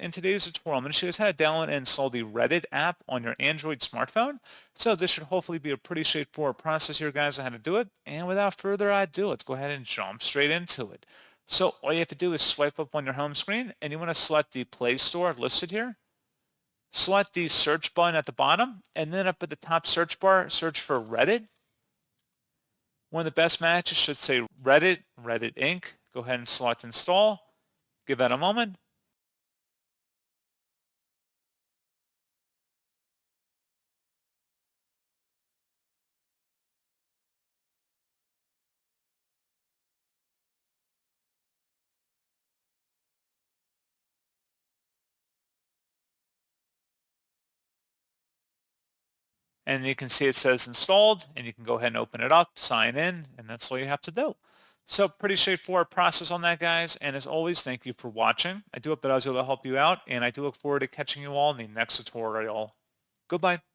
in today's tutorial, I'm going to show you guys how to download and install the Reddit app on your Android smartphone. So this should hopefully be a pretty straightforward process here, guys, on how to do it. And without further ado, let's go ahead and jump straight into it. So all you have to do is swipe up on your home screen, and you want to select the Play Store listed here. Select the search button at the bottom, and then up at the top search bar, search for Reddit. One of the best matches should say Reddit, Reddit Inc. Go ahead and select install. Give that a moment. And you can see it says installed, and you can go ahead and open it up, sign in, and that's all you have to do. So pretty straightforward process on that, guys. And as always, thank you for watching. I do hope that I was able to help you out, and I do look forward to catching you all in the next tutorial. Goodbye.